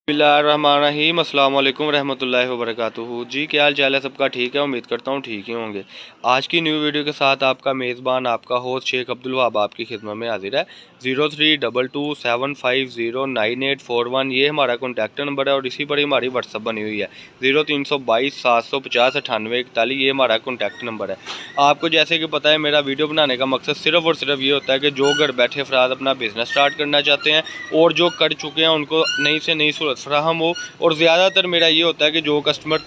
बिस्मिल्लाहिर्रहमानिर्रहीम अस्सलाम वालेकुम रहमतुल्लाहि व बरकातुहू। जी क्या हाल चाल है, सबका ठीक है। उम्मीद करता हूँ ठीक ही होंगे। आज की न्यू वीडियो के साथ आपका मेज़बान आपका होस्ट शेख अब्दुल वहाब आपकी खिदमत में हाजिर है। 032275098841 ये हमारा कॉन्टैक्ट नंबर है और इसी पर ही हमारी व्हाट्सअप बनी हुई है। 032275075041 ये हमारा कॉन्टैक्ट नंबर है। आपको जैसे कि पता है, मेरा वीडियो बनाने का मकसद सिर्फ़ और सिर्फ ये होता है कि जो घर बैठे अफराद अपना बिज़नेस स्टार्ट करना चाहते हैं और जो कर चुके हैं उनको नई से नई सहूलत फराहम हो। और ज़्यादातर मेरा ये होता है कि जो कस्टमर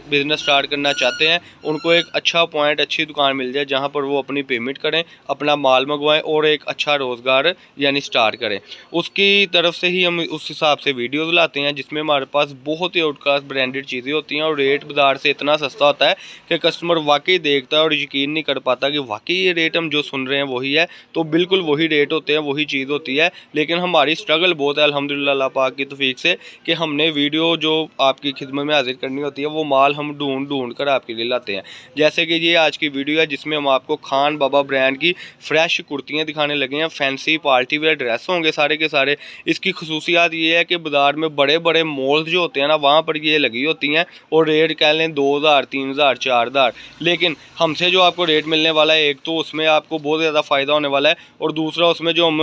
बिज़नेस स्टार्ट करना चाहते हैं उनको एक अच्छा पॉइंट, अच्छी दुकान मिल जाए जहाँ पर वो अपनी पेमेंट करें, अपना माल मंगवाएं और एक अच्छा रोज़गार यानी स्टार्ट करें। उसकी तरफ से ही हम उस हिसाब से वीडियोज़ लाते हैं जिसमें हमारे पास बहुत ही आउटक्लास ब्रांडेड चीज़ें होती हैं और रेट बाज़ार से इतना सस्ता होता है कि कस्टमर वाकई देखता है और यकीन नहीं कर पाता कि वाकई ये रेट हम जो सुन रहे हैं वही है। तो बिल्कुल वही रेट होते हैं, वही चीज़ होती है। लेकिन हमारी स्ट्रगल बहुत है अल्हम्दुलिल्लाह अल्लाह पाक की तौफीक से कि हमने वीडियो जो आपकी खिदमत में हाजिर करनी होती है वो माल हम ढूंढ कर आपके लिए लाते हैं। जैसे कि ये आज की वीडियो है जिसमें हम आपको खान बाबा ब्रांड की फ्रेश कुर्तियाँ दिखाने लगे हैं। फैंसी पार्टी वेयर ड्रेस होंगे सारे के सारे। इसकी खसूसियात ये है कि बाज़ार में बड़े बड़े मॉल्स जो होते हैं ना, वहाँ पर ये लगी होती हैं और रेट कह लें 2000 3000 4000। लेकिन हमसे जो आपको रेट मिलने वाला है, एक तो उसमें आपको बहुत ज़्यादा फ़ायदा होने वाला है और दूसरा उसमें जो हम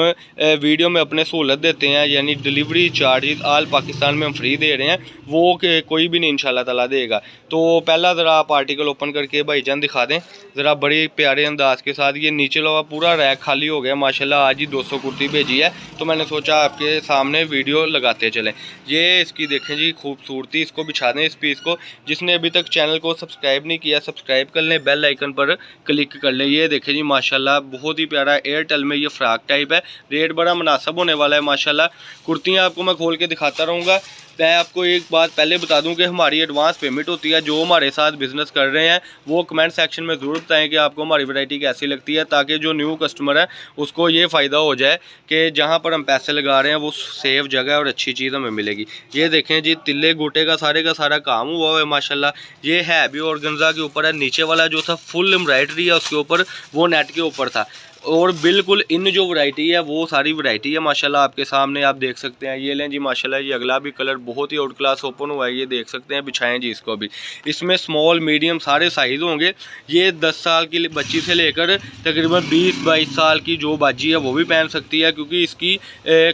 वीडियो में अपने सहूलत देते हैं यानी डिलीवरी चार्जेस आल पाकिस्तान में हम फ्री दे रहे हैं, वो कोई भी नहीं इंशाल्लाह ताला देगा। तो पहला ज़रा आप आर्टिकल ओपन करके भाईजान दिखा दें ज़रा बड़े प्यारे अंदाज के साथ। ये नीचे लगा पूरा रैक खाली हो गया माशाल्लाह। आज ही 200 कुर्ती भेजी है तो मैंने सोचा आपके सामने वीडियो लगाते चलें। ये इसकी देखें जी खूबसूरती, इसको बिछा दें इस पीस को। जिसने अभी तक चैनल को सब्सक्राइब नहीं किया सब्सक्राइब कर लें, बेल आइकन पर क्लिक कर लें। ये देखें जी माशाल्लाह बहुत ही प्यारा एयरटेल में ये फ्राक टाइप है। रेट बड़ा मुनासिब होने वाला है माशाल्लाह। कुर्तियाँ आपको मैं खोल के दिखाता रहूँगा। मैं आपको एक बात पहले बता दूं कि हमारी एडवांस पेमेंट होती है। जो हमारे साथ बिज़नेस कर रहे हैं वो कमेंट सेक्शन में ज़रूर बताएं कि आपको हमारी वैरायटी कैसी लगती है, ताकि जो न्यू कस्टमर है उसको ये फ़ायदा हो जाए कि जहां पर हम पैसे लगा रहे हैं वो सेफ जगह और अच्छी चीज़ हमें मिलेगी। ये देखें जी तिल्ले गोटे का सारा काम हुआ है माशाल्लाह। ये है भी ऑर्गेन्जा के ऊपर है। नीचे वाला जो था फुल एम्ब्रॉयडरी है उसके ऊपर, वो नेट के ऊपर था। और बिल्कुल इन जो वैरायटी है वो सारी वैरायटी है माशाल्लाह आपके सामने आप देख सकते हैं। ये लें जी माशाल्लाह, ये अगला भी कलर बहुत ही आउट क्लास ओपन हुआ है। ये देख सकते हैं, बिछाएं जी इसको भी। इसमें स्मॉल मीडियम सारे साइज़ होंगे। ये 10 साल की बच्ची से लेकर तकरीबन 20-22 साल की जो बाजी है वो भी पहन सकती है, क्योंकि इसकी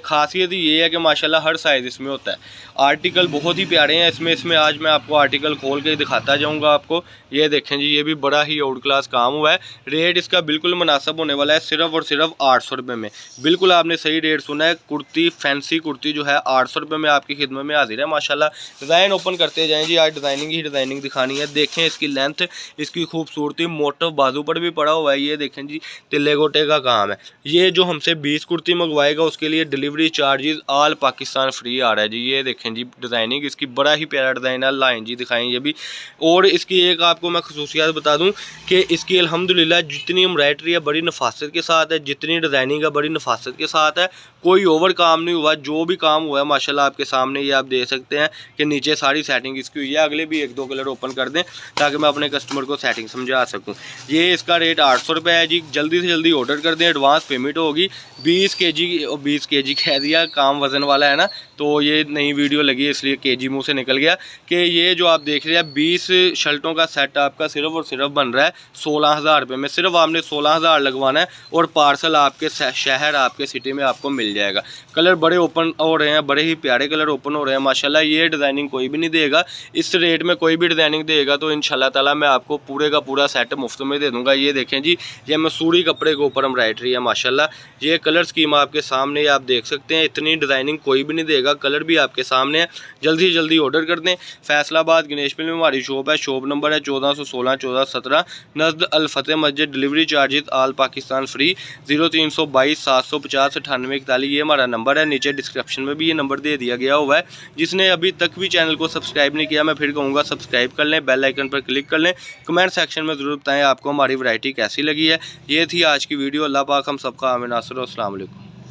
खासियत ये है कि माशाल्लाह हर साइज़ इसमें होता है। आर्टिकल बहुत ही प्यारे हैं इसमें आज मैं आपको आर्टिकल खोल के दिखाता जाऊँगा आपको। ये देखें जी, ये भी बड़ा ही आउट क्लास काम हुआ है। रेट इसका बिल्कुल मुनासिब होने वाला है, सिर्फ और सिर्फ 800 रुपये में। बिल्कुल आपने सही रेट सुना है। कुर्ती फैंसी कुर्ती जो है 800 रुपये में आपकी खिदमत में हाजिर है माशाल्लाह। डिज़ाइन ओपन करते जाएँ जी, आज डिज़ाइनिंग ही डिज़ाइनिंग दिखानी है। देखें इसकी लेंथ, इसकी खूबसूरती, मोटिव बाजू पर भी पड़ा हुआ है। ये देखें जी तिल्ले गोटे का काम है। ये जो हमसे 20 कुर्ती मंगवाएगा उसके लिए डिलीवरी चार्जेस आल पाकिस्तान फ्री आ रहा है जी। ये देखें जी डिज़ाइनिंग इसकी बड़ा ही प्यारा डिज़ाइन है। लाइन जी दिखाएं ये भी। और इसकी एक आपको मैं खसूसियात बता दूं कि इसकी अल्हम्दुलिल्लाह जितनी एम्ब्रॉयडरी है बड़ी नफासत के साथ है, जितनी डिज़ाइनिंग है बड़ी नफासत के साथ है। कोई ओवर काम नहीं हुआ, जो भी काम हुआ है माशाल्लाह आपके सामने ये आप देख सकते हैं कि नीचे सारी सेटिंग इसकी हुई है। अगले भी 1-2 कलर ओपन कर दें ताकि मैं अपने कस्टमर को सेटिंग समझा सकूँ। ये इसका रेट 800 रुपये है जी। जल्दी से जल्दी ऑर्डर कर दें, एडवांस पेमेंट होगी। 20 kg कह दिया, काम वज़न वाला है ना, तो ये नई वीडियो लगी इसलिए kg मुँह से निकल गया। कि ये जो आप देख रहे हैं 20 शर्टों का सेट आपका सिर्फ और सिर्फ बन रहा है 16,000 रुपये में। सिर्फ आपने 16,000 लगवाना है और पार्सल आपके शहर आपके सिटी में आपको मिल जाएगा। कलर बड़े ओपन हो रहे हैं, बड़े ही प्यारे कलर ओपन हो रहे हैं माशाल्लाह। ये डिज़ाइनिंग कोई भी नहीं देगा इस रेट में। कोई भी डिज़ाइनिंग देगा तो इंशाल्लाह ताला मैं आपको पूरे का पूरा सेट मुफ्त में दे दूँगा। ये देखें जी, ये मसूरी कपड़े के ऊपर एम्ब्रॉयडरी है माशाल्लाह। ये कलर स्कीम आपके सामने आप देख सकते हैं। इतनी डिज़ाइनिंग कोई भी नहीं देगा, कलर भी आपके सामने है। जल्दी से जल्दी ऑर्डर कर दें। फैसलाबाद गणेशपुर में हमारी शॉप है। शॉप नंबर है 1416 1417 नज़द अल फतेह मस्जिद। डिलीवरी चार्जेस आल पाकिस्तान फ्री। 0322 750 9841 ये हमारा नंबर है। नीचे डिस्क्रिप्शन में भी ये नंबर दे दिया गया हुआ है। जिसने अभी तक भी चैनल को सब्सक्राइब नहीं किया मैं फिर कहूँगा सब्सक्राइब कर लें, बेल आइकन पर क्लिक कर लें। कमेंट सेक्शन में ज़रूर बताएँ आपको हमारी वैरायटी कैसी लगी है। ये थी आज की वीडियो। अल्लाह पाक हम सबका आमीन नासिर। अस्सलाम वालेकुम।